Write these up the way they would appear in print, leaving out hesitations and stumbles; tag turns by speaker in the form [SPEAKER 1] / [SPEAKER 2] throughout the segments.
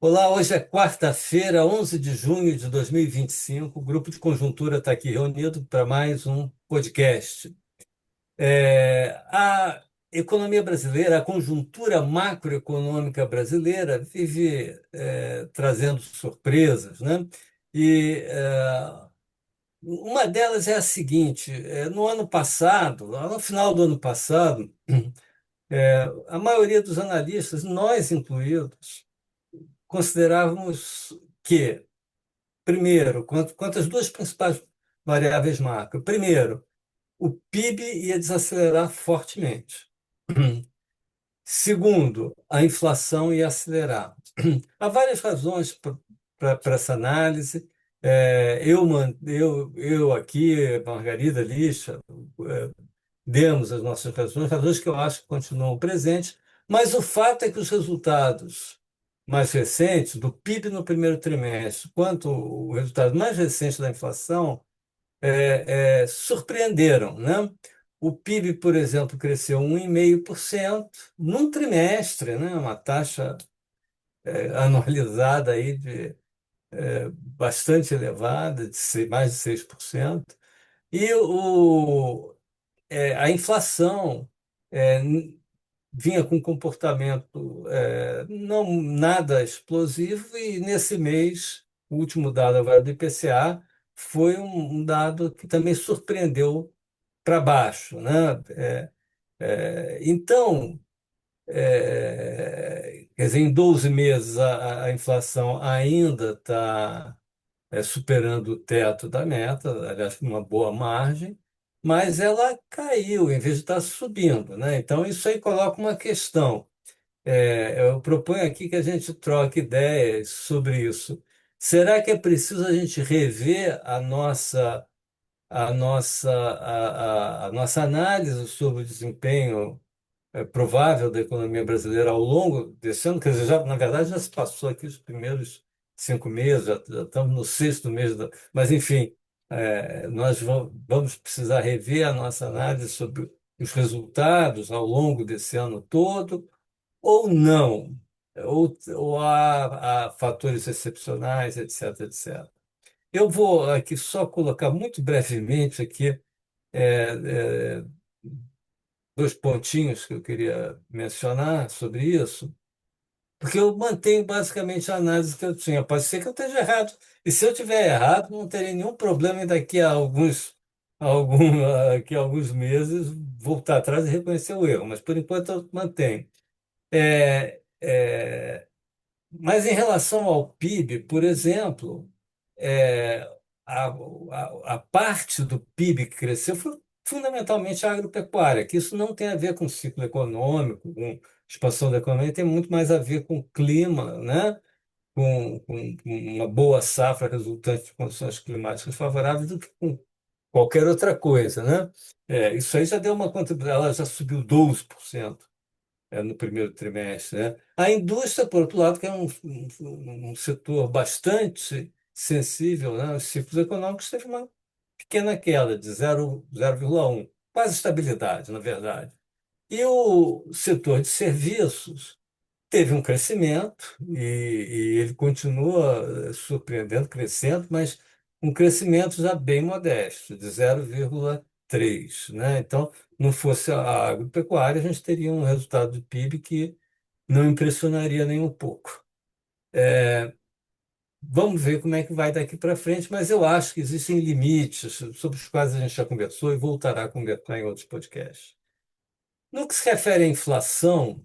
[SPEAKER 1] Olá, hoje é quarta-feira, 11 de junho de 2025. O Grupo de Conjuntura está aqui reunido para mais um podcast. A economia brasileira, a conjuntura macroeconômica brasileira vive trazendo surpresas, né? E uma delas é a seguinte: no ano passado, lá no final do ano passado, a maioria dos analistas, nós incluídos, considerávamos que primeiro, quanto às duas principais variáveis macro. Primeiro, o PIB ia desacelerar fortemente. Segundo, a inflação ia acelerar. Há várias razões para essa análise. Eu aqui, Margarida Lixa, é, demos as nossas razões, razões que eu acho que continuam presentes, mas o fato é que os resultados mais recentes, do PIB no primeiro trimestre, quanto o resultado mais recente da inflação, surpreenderam, né? O PIB, por exemplo, cresceu 1,5% num trimestre, né? Uma taxa anualizada aí de bastante elevada, mais de 6%. E a inflação é, vinha com um comportamento não nada explosivo, e nesse mês, o último dado agora do IPCA foi um dado que também surpreendeu para baixo, né? Então, quer dizer, em 12 meses a inflação ainda está superando o teto da meta, aliás, com uma boa margem, mas ela caiu em vez de estar subindo, né? Então, isso aí coloca uma questão. Eu proponho aqui que a gente troque ideias sobre isso. Será que é preciso a gente rever a nossa análise sobre o desempenho provável da economia brasileira ao longo desse ano? Quer dizer, na verdade, já se passou aqui os primeiros 5 meses, já estamos no sexto mês, mas, enfim, nós vamos precisar rever a nossa análise sobre os resultados ao longo desse ano todo, ou não, ou há fatores excepcionais, etc, etc. Eu vou aqui só colocar muito brevemente aqui é, dois pontinhos que eu queria mencionar sobre isso, porque eu mantenho basicamente a análise que eu tinha. Pode ser que eu esteja errado, e se eu estiver errado, não terei nenhum problema em daqui a daqui a alguns meses voltar atrás e reconhecer o erro, mas por enquanto eu mantenho. É, é, Mas em relação ao PIB, por exemplo, é, a parte do PIB que cresceu foi fundamentalmente a agropecuária, que isso não tem a ver com ciclo econômico, com expansão da economia, tem muito mais a ver com clima, né? Com uma boa safra resultante de condições climáticas favoráveis do que com qualquer outra coisa, né? Isso aí já deu uma contribuição, ela já subiu 12% no primeiro trimestre, né? A indústria, por outro lado, que é um setor bastante sensível, né? Os ciclos econômicos teve uma pequena queda de 0,1, quase estabilidade, na verdade. E o setor de serviços teve um crescimento e ele continua surpreendendo, crescendo, mas um crescimento já bem modesto, de 0,3, né? Então, não fosse a agropecuária, a gente teria um resultado de PIB que não impressionaria nem um pouco. Vamos ver como é que vai daqui para frente, mas eu acho que existem limites sobre os quais a gente já conversou e voltará a conversar em outros podcasts. No que se refere à inflação,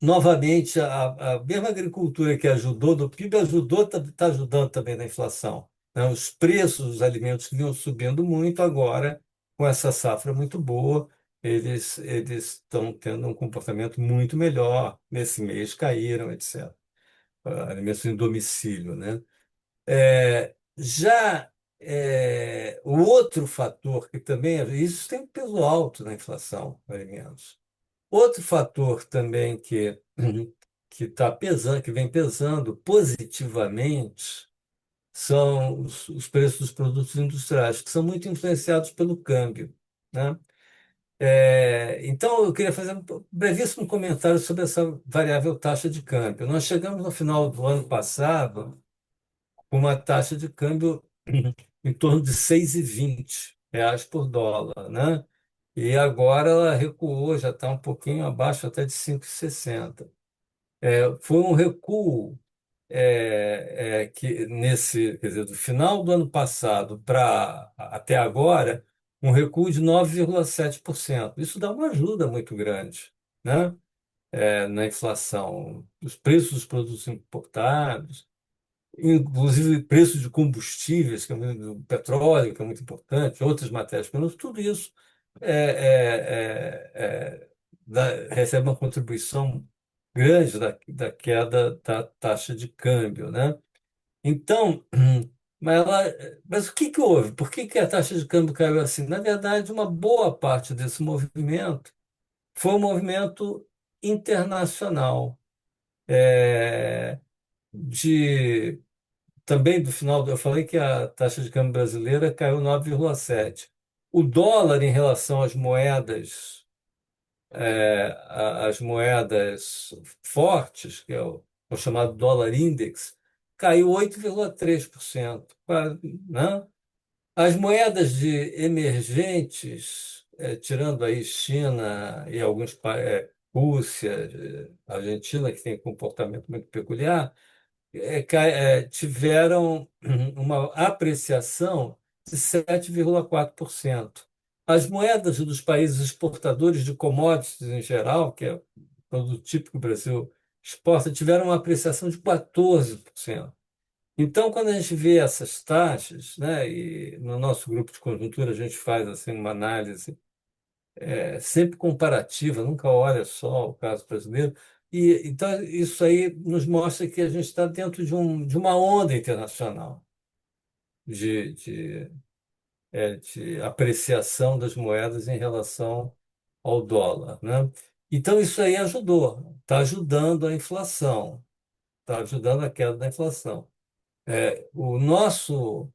[SPEAKER 1] novamente, a mesma agricultura que ajudou no PIB ajudou, está ajudando também na inflação, né? Os preços dos alimentos que vinham subindo muito agora, com essa safra muito boa, eles estão tendo um comportamento muito melhor. Nesse mês caíram, etc. Alimentos em domicílio, né? O outro fator que também, isso tem um peso alto na inflação, alimentos. Outro fator também que está pesando, que vem pesando positivamente, são os preços dos produtos industriais, que são muito influenciados pelo câmbio, né? Então, eu queria fazer um brevíssimo comentário sobre essa variável taxa de câmbio. Nós chegamos no final do ano passado com uma taxa de câmbio em torno de 6,20 reais por dólar, né? E agora ela recuou, já está um pouquinho abaixo até de 5,60. Foi um recuo que quer dizer, do final do ano passado para até agora, um recuo de 9,7%. Isso dá uma ajuda muito grande, né? Na inflação. Os preços dos produtos importados, inclusive preços de combustíveis, do petróleo, que é muito importante, outras matérias-primas, tudo isso recebe uma contribuição grande da queda da taxa de câmbio, né? Então, mas o que que houve? Por que que a taxa de câmbio caiu assim? Na verdade, uma boa parte desse movimento foi um movimento internacional, é, de também do final, eu falei que a taxa de câmbio brasileira caiu 9,7. O dólar em relação às moedas, as moedas fortes, que é o chamado dólar index, caiu 8,3%, quase, né? As moedas de emergentes, tirando aí China e Rússia, Argentina, que tem comportamento muito peculiar, tiveram uma apreciação de 7,4%. As moedas dos países exportadores de commodities em geral, que é o produto típico que o Brasil exporta, tiveram uma apreciação de 14%. Então, quando a gente vê essas taxas, né, e no nosso grupo de conjuntura a gente faz assim, uma análise sempre comparativa, nunca olha só o caso brasileiro. E, então, isso aí nos mostra que a gente está dentro de uma onda internacional de, de, de apreciação das moedas em relação ao dólar, né? Então, isso aí ajudou, está ajudando a inflação, está ajudando a queda da inflação. O nosso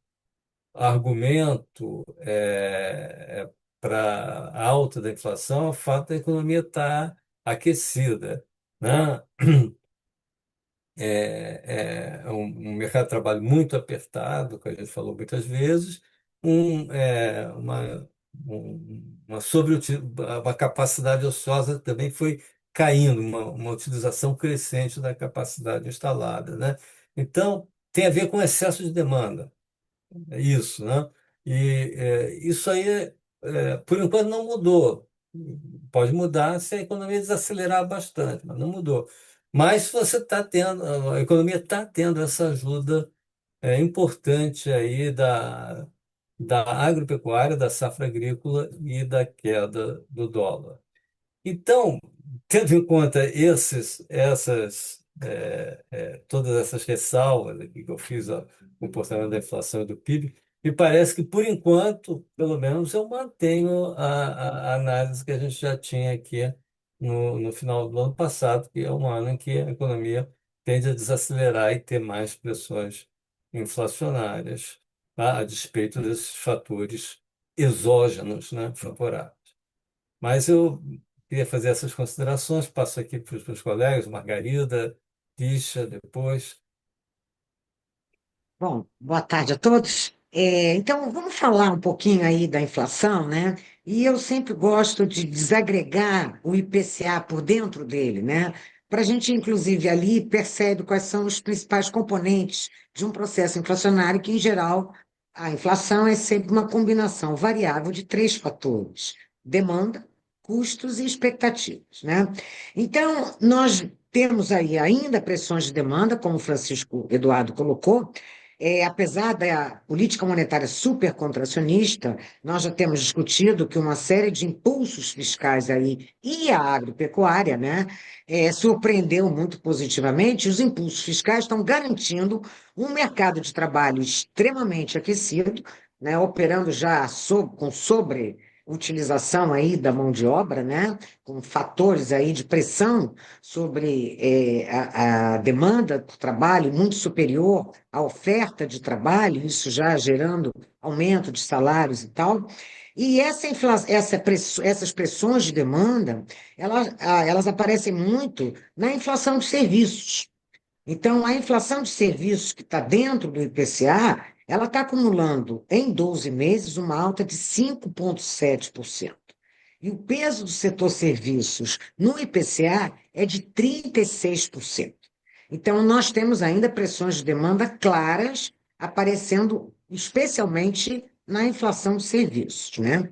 [SPEAKER 1] argumento para a alta da inflação é o fato da economia estar aquecida, né? Um mercado de trabalho muito apertado, que a gente falou muitas vezes, um, é, uma uma capacidade ociosa que também foi caindo, uma utilização crescente da capacidade instalada, né? Então, tem a ver com excesso de demanda. É isso, né? E isso aí, por enquanto, não mudou. Pode mudar se a economia desacelerar bastante, mas não mudou. Mas você está tendo, a economia está tendo essa ajuda importante aí da agropecuária, da safra agrícola e da queda do dólar. Então, tendo em conta todas essas ressalvas aqui que eu fiz ao comportamento da inflação e do PIB, me parece que, por enquanto, pelo menos, eu mantenho a análise que a gente já tinha aqui no final do ano passado, que é um ano em que a economia tende a desacelerar e ter mais pressões inflacionárias, tá? A despeito desses fatores exógenos, né, favoráveis. Mas eu queria fazer essas considerações, passo aqui para os meus colegas, Margarida, Tisha, depois.
[SPEAKER 2] Bom, boa tarde a todos. Então, vamos falar um pouquinho aí da inflação, né? E eu sempre gosto de desagregar o IPCA por dentro dele, né? Para a gente, inclusive, ali percebe quais são os principais componentes de um processo inflacionário, que, em geral, a inflação é sempre uma combinação variável de três fatores: demanda, custos e expectativas, né? Então, nós temos aí ainda pressões de demanda, como o Francisco Eduardo colocou. Apesar da política monetária super contracionista, nós já temos discutido que uma série de impulsos fiscais aí e a agropecuária, né, surpreendeu muito positivamente. Os impulsos fiscais estão garantindo um mercado de trabalho extremamente aquecido, né, operando já com sobreutilização aí da mão de obra, né, com fatores aí de pressão sobre a demanda por trabalho muito superior à oferta de trabalho, isso já gerando aumento de salários e tal. E essas pressões de demanda, elas aparecem muito na inflação de serviços. Então, a inflação de serviços que está dentro do IPCA, ela está acumulando em 12 meses uma alta de 5,7%. E o peso do setor serviços no IPCA é de 36%. Então, nós temos ainda pressões de demanda claras aparecendo, especialmente na inflação de serviços, né?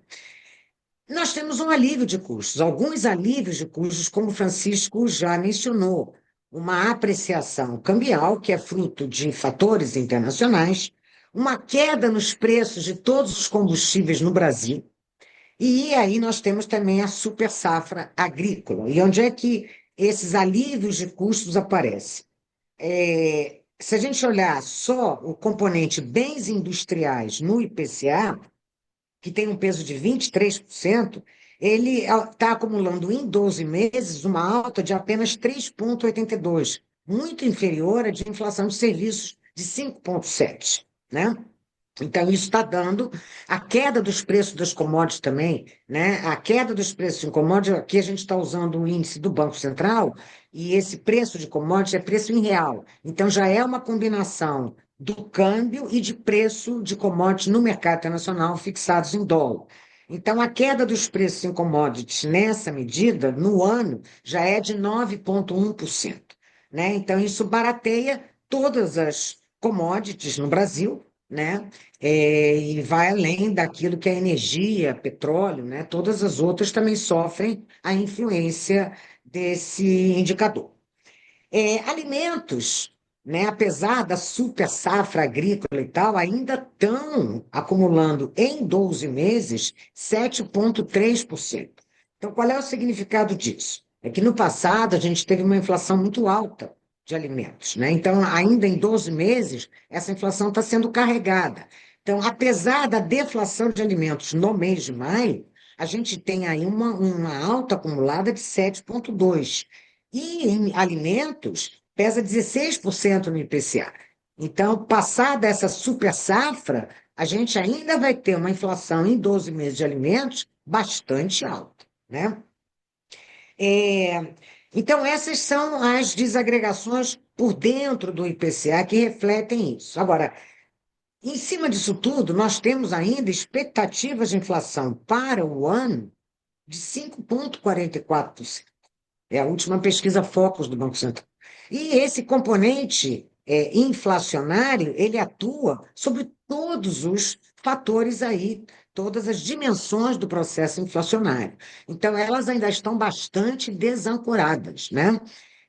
[SPEAKER 2] Nós temos um alívio de custos, alguns alívios de custos, como o Francisco já mencionou, uma apreciação cambial, que é fruto de fatores internacionais, uma queda nos preços de todos os combustíveis no Brasil, e aí nós temos também a super safra agrícola. E onde é que esses alívios de custos aparecem? Se a gente olhar só o componente bens industriais no IPCA, que tem um peso de 23%, ele está acumulando em 12 meses uma alta de apenas 3,82, muito inferior à de inflação de serviços de 5,7, né? Então, isso está dando a queda dos preços das commodities também, né? A queda dos preços em commodities, aqui a gente está usando o índice do Banco Central, e esse preço de commodities é preço em real. Então, já é uma combinação do câmbio e de preço de commodities no mercado internacional fixados em dólar. Então, a queda dos preços em commodities nessa medida, no ano, já é de 9,1%, né? Então, isso barateia todas as commodities no Brasil, né? E vai além daquilo que é energia, petróleo, né? Todas as outras também sofrem a influência desse indicador. Alimentos, né? Apesar da super safra agrícola e tal, ainda estão acumulando em 12 meses 7,3%. Então, qual é o significado disso? É que no passado a gente teve uma inflação muito alta de alimentos, né? Então, ainda em 12 meses, essa inflação está sendo carregada. Então, apesar da deflação de alimentos no mês de maio, a gente tem aí uma alta acumulada de 7,2%. E em alimentos, pesa 16% no IPCA. Então, passada essa super safra, a gente ainda vai ter uma inflação em 12 meses de alimentos bastante alta, né? É, então, essas são as desagregações por dentro do IPCA que refletem isso. Agora, em cima disso tudo, nós temos ainda expectativas de inflação para o ano de 5,44%. É a última pesquisa Focus do Banco Central. E esse componente inflacionário, ele atua sobre todos os fatores aí, todas as dimensões do processo inflacionário. Então, elas ainda estão bastante desancoradas, né?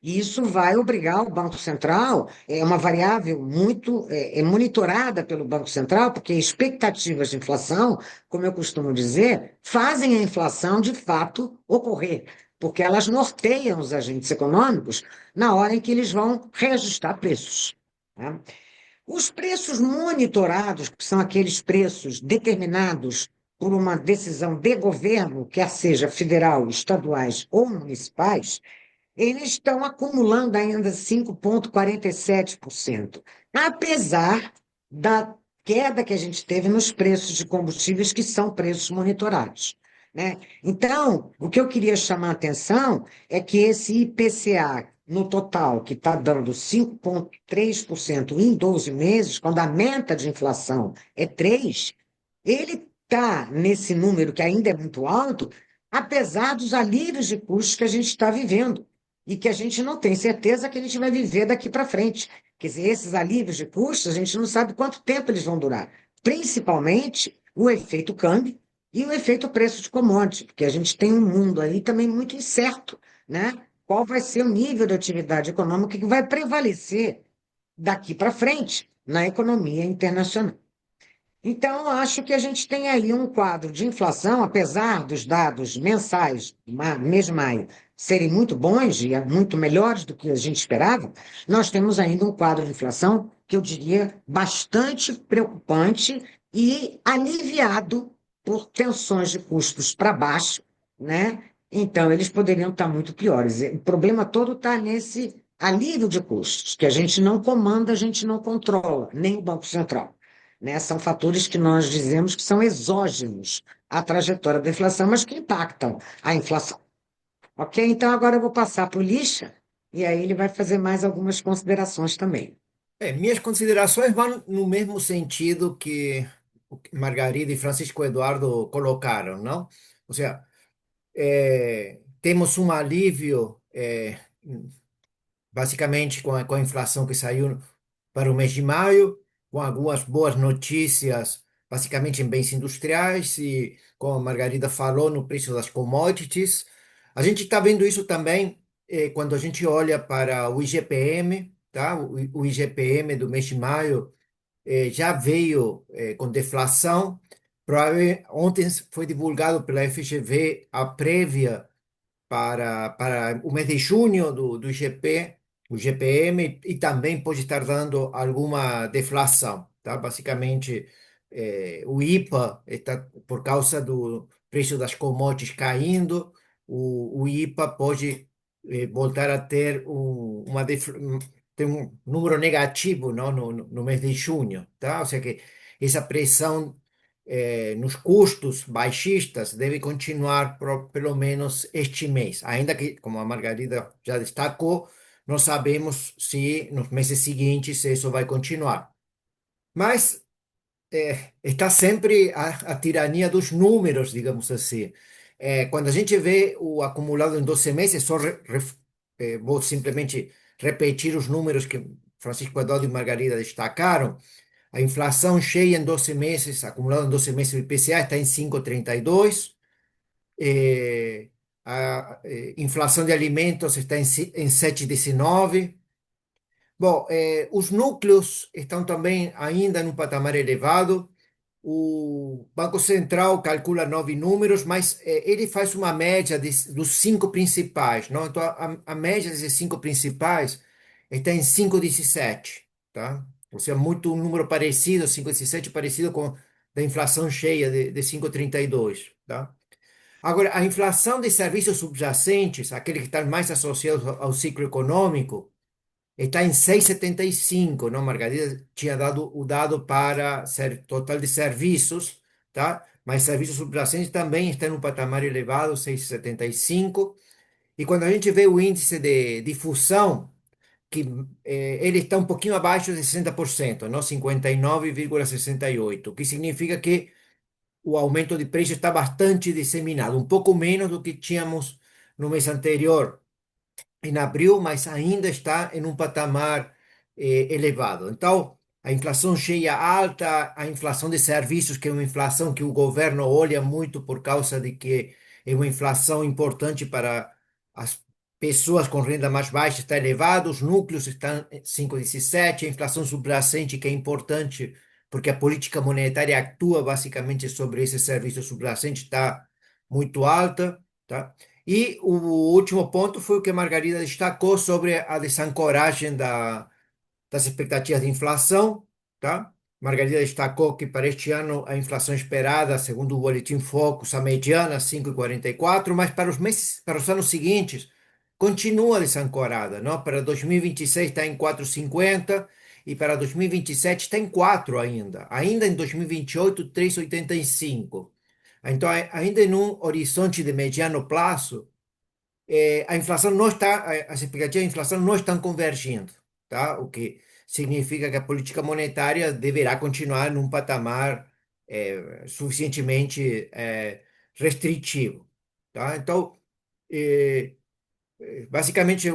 [SPEAKER 2] E isso vai obrigar o Banco Central, é uma variável muito monitorada pelo Banco Central, porque expectativas de inflação, como eu costumo dizer, fazem a inflação de fato ocorrer, porque elas norteiam os agentes econômicos na hora em que eles vão reajustar preços, né? Os preços monitorados, que são aqueles preços determinados por uma decisão de governo, quer seja federal, estaduais ou municipais, eles estão acumulando ainda 5,47%, apesar da queda que a gente teve nos preços de combustíveis, que são preços monitorados, né? Então, o que eu queria chamar a atenção é que esse IPCA, no total, que está dando 5,3% em 12 meses, quando a meta de inflação é 3%, ele está nesse número que ainda é muito alto, apesar dos alívios de custos que a gente está vivendo e que a gente não tem certeza que a gente vai viver daqui para frente. Quer dizer, esses alívios de custos, a gente não sabe quanto tempo eles vão durar. Principalmente o efeito câmbio e o efeito preço de commodity, porque a gente tem um mundo aí também muito incerto, né? Qual vai ser o nível de atividade econômica que vai prevalecer daqui para frente na economia internacional. Então, eu acho que a gente tem aí um quadro de inflação, apesar dos dados mensais do mês de maio serem muito bons e muito melhores do que a gente esperava, nós temos ainda um quadro de inflação que eu diria bastante preocupante e aliviado por tensões de custos para baixo, né? Então, eles poderiam estar muito piores. O problema todo está nesse alívio de custos, que a gente não comanda, a gente não controla, nem o Banco Central, né? São fatores que nós dizemos que são exógenos a trajetória da inflação, mas que impactam a inflação. Ok? Então agora eu vou passar para o Lixa, e aí ele vai fazer mais algumas considerações também.
[SPEAKER 3] Minhas considerações vão no mesmo sentido que o que Margarida e Francisco Eduardo colocaram, não? Ou seja, temos um alívio, basicamente com a inflação que saiu para o mês de maio, com algumas boas notícias, basicamente em bens industriais e, como a Margarida falou, no preço das commodities. A gente está vendo isso também quando a gente olha para o IGPM, tá? O IGPM do mês de maio já veio com deflação. Ontem foi divulgado pela FGV a prévia para o mês de junho do GP, o GPM, e também pode estar dando alguma deflação, tá? Basicamente, o IPA está, por causa do preço das commodities caindo, o IPA pode voltar a ter ter um número negativo, não, no mês de junho, tá? Ou seja que essa pressão nos custos baixistas deve continuar pelo menos este mês, ainda que, como a Margarida já destacou, não sabemos se nos meses seguintes isso vai continuar. Mas está sempre a tirania dos números, digamos assim. Quando a gente vê o acumulado em 12 meses, vou simplesmente repetir os números que Francisco Eduardo e Margarida destacaram. A inflação cheia em 12 meses, acumulada em 12 meses, o IPCA está em 5,32. A inflação de alimentos está em 7,19. Bom, os núcleos estão também ainda num patamar elevado. O Banco Central calcula 9 números, mas ele faz uma média dos cinco principais, não? Então, a média desses cinco principais está em 5,17, tá? Ou seja, muito um número parecido, 5,17 parecido com da inflação cheia de 5,32, tá? Agora, a inflação de serviços subjacentes, aquele que está mais associado ao ciclo econômico, está em 6,75, não? Margarida tinha dado o dado para total de serviços, tá? Mas serviços subjacentes também está em um patamar elevado, 6,75. E quando a gente vê o índice de difusão, que ele está um pouquinho abaixo de 60%, não? 59,68, o que significa que o aumento de preço está bastante disseminado, um pouco menos do que tínhamos no mês anterior em abril, mas ainda está em um patamar elevado. Então, a inflação cheia alta, a inflação de serviços, que é uma inflação que o governo olha muito por causa de que é uma inflação importante para as pessoas com renda mais baixa, está elevada, os núcleos estão em 5,17, a inflação subjacente, que é importante porque a política monetária atua basicamente sobre esse serviço subjacente, está muito alta, tá? E o último ponto foi o que a Margarida destacou sobre a desancoragem das expectativas de inflação, tá? Margarida destacou que para este ano a inflação esperada, segundo o Boletim Focus, a mediana 5,44, mas para os meses, para os anos seguintes, continua desancorada, não? Para 2026 está em 4,50 e para 2027 está em 4 ainda. Ainda em 2028, 3,85. Então, ainda em um horizonte de mediano prazo, a inflação não está, as expectativas de inflação não estão convergindo, tá? O que significa que a política monetária deverá continuar num patamar suficientemente restritivo, tá? Então, eh, basicamente,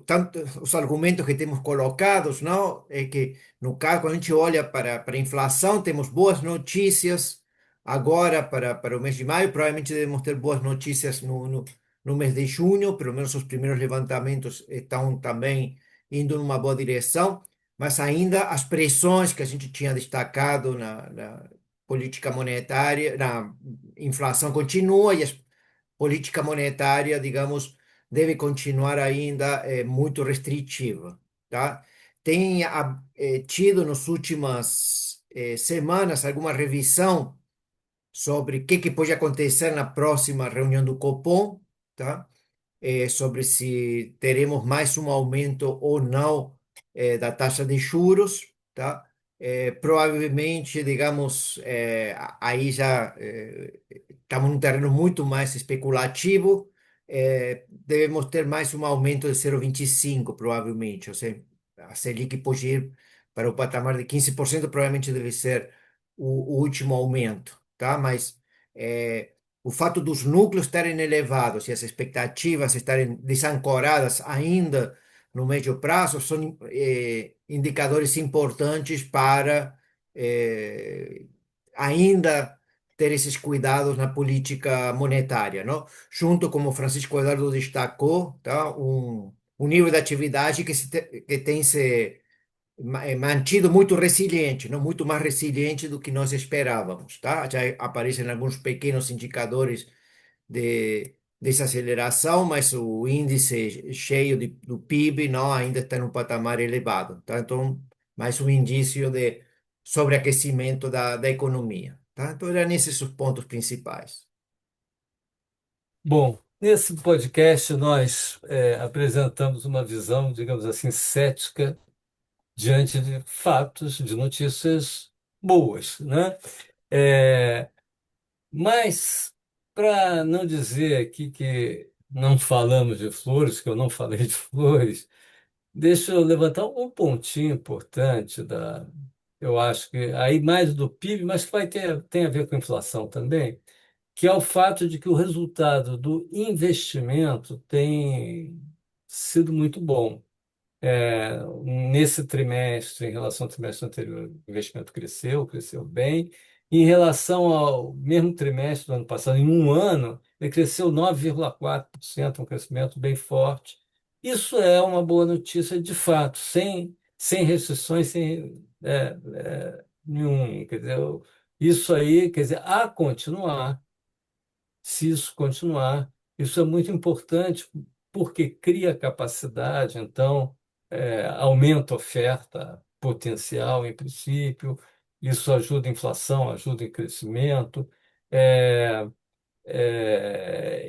[SPEAKER 3] tanto os argumentos que temos colocados, não, é que, no caso, quando a gente olha para a inflação, temos boas notícias agora para o mês de maio, provavelmente devemos ter boas notícias no mês de junho, pelo menos os primeiros levantamentos estão também indo numa boa direção, mas ainda as pressões que a gente tinha destacado na política monetária, na inflação continua e a política monetária, digamos, deve continuar ainda muito restritiva, tá? Tem tido nas últimas semanas alguma revisão sobre o que pode acontecer na próxima reunião do Copom, tá? Sobre se teremos mais um aumento ou não da taxa de juros, tá? provavelmente, digamos, aí já estamos num terreno muito mais especulativo. Devemos ter mais um aumento de 0,25, provavelmente. Ou seja, a Selic pode ir para o patamar de 15%, provavelmente deve ser o último aumento, tá? Mas o fato dos núcleos estarem elevados e as expectativas estarem desancoradas ainda no médio prazo são indicadores importantes para eh, ainda ter esses cuidados na política monetária, não? Junto, como o Francisco Eduardo destacou, tá? Um nível de atividade que tem se mantido muito resiliente, não? Muito mais resiliente do que nós esperávamos, tá? Já aparecem alguns pequenos indicadores de desaceleração, mas o índice cheio do PIB não ainda está num patamar elevado, tá? Então, mais um indício de sobreaquecimento da economia, tá? Então, eram esses os pontos principais.
[SPEAKER 1] Bom, nesse podcast nós apresentamos uma visão, digamos assim, cética diante de fatos, de notícias boas, né? É, mas, para não dizer aqui que não falamos de flores, que eu não falei de flores, deixa eu levantar um pontinho importante eu acho que aí mais do PIB, mas que tem a ver com inflação também, que é o fato de que o resultado do investimento tem sido muito bom. Nesse trimestre, em relação ao trimestre anterior, o investimento cresceu bem. Em relação ao mesmo trimestre do ano passado, em um ano, ele cresceu 9,4%, um crescimento bem forte. Isso é uma boa notícia de fato, sem restrições, sem nenhum. Quer dizer, isso aí, quer dizer, a continuar. Se isso continuar, isso é muito importante porque cria capacidade, então aumenta a oferta potencial em princípio, isso ajuda a inflação, ajuda em crescimento, é,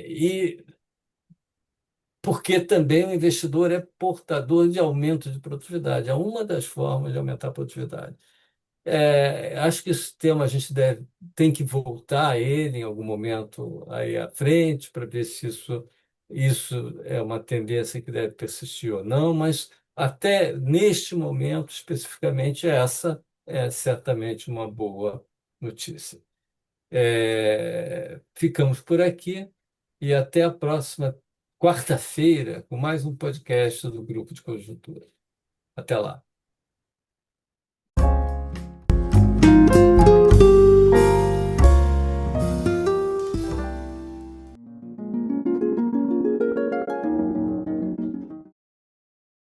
[SPEAKER 1] e porque também o investidor é portador de aumento de produtividade, é uma das formas de aumentar a produtividade. Acho que esse tema a gente tem que voltar a ele em algum momento aí à frente para ver se isso é uma tendência que deve persistir ou não, mas até neste momento, especificamente, essa é certamente uma boa notícia. Ficamos por aqui e até a próxima quarta-feira com mais um podcast do Grupo de Conjuntura. Até lá.